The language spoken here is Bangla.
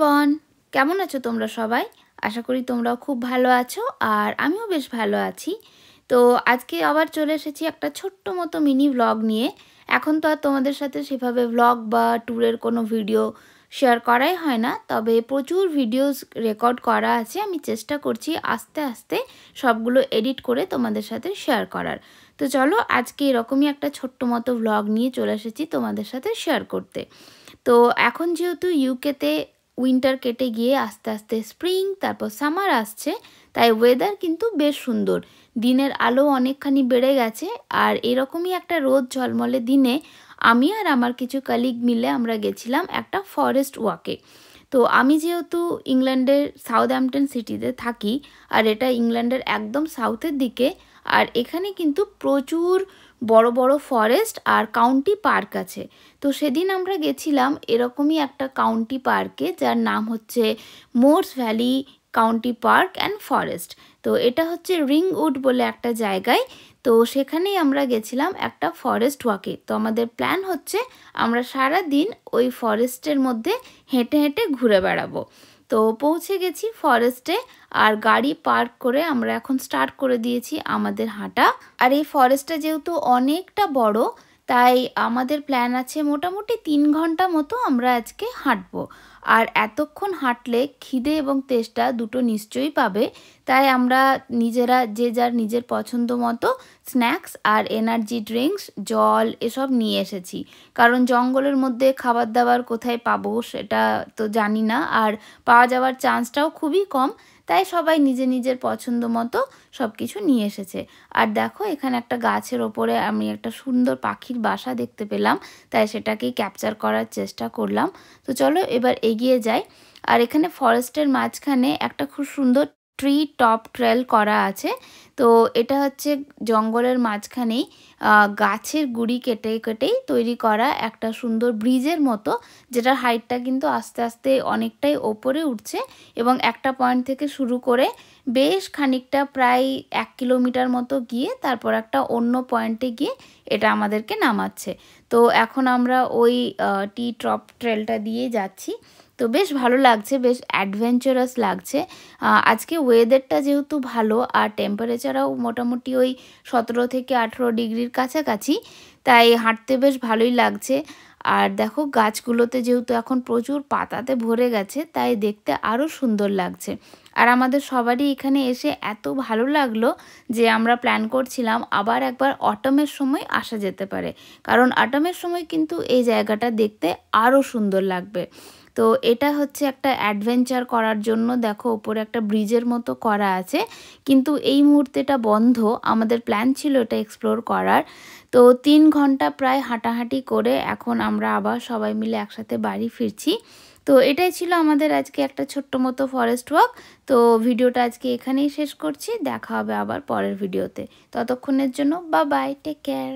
এভরিওয়ান, কেমন আছো তোমরা সবাই? আশা করি তোমরাও খুব ভালো আছো আর আমিও বেশ ভালো আছি। তো আজকে আবার চলে এসেছি একটা ছোট্ট মতো মিনি ভ্লগ নিয়ে। এখন তো আর তোমাদের সাথে সেভাবে ভ্লগ বা ট্যুরের কোনো ভিডিও শেয়ার করাই হয় না, তবে প্রচুর ভিডিওস রেকর্ড করা আছে। আমি চেষ্টা করছি আস্তে আস্তে সবগুলো এডিট করে তোমাদের সাথে শেয়ার করার। তো চলো আজকে এরকমই একটা ছোট্ট মতো ভ্লগ নিয়ে চলে এসেছি তোমাদের সাথে শেয়ার করতে। তো এখন যেহেতু ইউকেতে উইন্টার কেটে গিয়ে আস্তে আস্তে স্প্রিং তারপর সামার আসছে, তাই ওয়েদার কিন্তু বেশ সুন্দর। দিনের আলো অনেকখানি বেড়ে গেছে আর এরকমই একটা রোদ ঝলমলে দিনে আমি আর আমার কিছু কালিগ মিলে আমরা গেছিলাম একটা ফরেস্ট ওয়াকে। তো আমি যেহেতু ইংল্যান্ডের সাউথহ্যাম্পটন সিটিতে থাকি আর এটা ইংল্যান্ডের একদম সাউথের দিকে, আর এখানে কিন্তু প্রচুর বড় বড় ফরেস্ট আর কাউন্টি পার্ক আছে। তো সেদিন আমরা গেছিলাম এরকমই একটা কাউন্টি পার্কে, যার নাম হচ্ছে Morse valley county park and forest. তো এটা হচ্ছে রিংউড বলে একটা জায়গায়। তো সেখানেই আমরা গেছিলাম একটা ফরেস্ট ওয়াকে। তো আমাদের প্ল্যান হচ্ছে আমরা সারা দিন ওই ফরেস্টের মধ্যে হেঁটে হেঁটে ঘুরে বেড়াবো। তো পৌঁছে গেছি ফরেস্টে আর গাড়ি পার্ক করে আমরা এখন স্টার্ট করে দিয়েছি আমাদের হাঁটা। আর এই ফরেস্টটা যেহেতু অনেকটা বড়, তাই আমাদের প্ল্যান আছে মোটামুটি 3 ঘন্টা মতো আমরা আজকে হাঁটবো। আর এতক্ষণ হাঁটলে খিদে এবং তেষ্টা দুটো নিশ্চয়ই পাবে, তাই আমরা নিজেরা যে যার নিজের পছন্দ মতো স্ন্যাক্স আর এনার্জি ড্রিঙ্কস, জল এসব নিয়ে এসেছি। কারণ জঙ্গলের মধ্যে খাবার দাবার কোথায় পাবো সেটা তো জানি না, আর পাওয়া যাওয়ার চান্সটাও খুবই কম। তাই সবাই নিজের নিজের পছন্দ মতো সব কিছু নিয়ে এসেছে। আর দেখো এখানে একটা গাছের ওপরে আমি একটা সুন্দর পাখির বাসা দেখতে পেলাম, তাই সেটাকেই ক্যাপচার করার চেষ্টা করলাম। তো চলো এবার এগিয়ে যাই। আর এখানে ফরেস্টের মাঝখানে একটা খুব সুন্দর ট্রি টপ ট্রেল করা আছে। তো এটা হচ্ছে জঙ্গলের মাঝখানেই গাছের গুঁড়ি কেটে কেটেই তৈরি করা একটা সুন্দর ব্রিজের মতো, যেটার হাইটটা কিন্তু আস্তে আস্তে অনেকটাই ওপরে উঠছে এবং একটা পয়েন্ট থেকে শুরু করে বেশ খানিকটা প্রায় 1 কিলোমিটার মতো গিয়ে তারপর একটা অন্য পয়েন্টে গিয়ে এটা আমাদেরকে নামাচ্ছে। তো এখন আমরা ওই টি টপ ট্রেলটা দিয়ে যাচ্ছি। তো বেশ ভালো লাগছে, বেশ অ্যাডভেঞ্চারাস লাগছে। আজকে ওয়েদারটা যেহেতু ভালো আর টেম্পারেচারও মোটামুটি ওই 17 থেকে 18 ডিগ্রির কাছাকাছি, তাই হাঁটতে বেশ ভালোই লাগছে। আর দেখো গাছগুলোতে যেহেতু এখন প্রচুর পাতাতে ভরে গেছে, তাই দেখতে আরও সুন্দর লাগছে। আর আমাদের সবারই এখানে এসে এত ভালো লাগলো যে আমরা প্ল্যান করছিলাম আবার একবার অটমের সময় আসা যেতে পারে, কারণ অটমের সময় কিন্তু এই জায়গাটা দেখতে আরও সুন্দর লাগবে। তো এটা হচ্ছে একটা অ্যাডভেঞ্চার করার জন্য, দেখো ওপরে একটা ব্রিজের মতো করা আছে, কিন্তু এই মুহূর্তে এটা বন্ধ। আমাদের প্ল্যান ছিল এটা এক্সপ্লোর করার। তো 3 ঘন্টা প্রায় হাঁটাহাঁটি করে এখন আমরা আবার সবাই মিলে একসাথে বাড়ি ফিরছি। তো এটাই ছিল আমাদের আজকে একটা ছোট্ট মতো ফরেস্ট ওয়াক। তো ভিডিওটা আজকে এখানেই শেষ করছি, দেখা হবে আবার পরের ভিডিওতে। ততক্ষণের জন্য বাই বাই, টেক কেয়ার।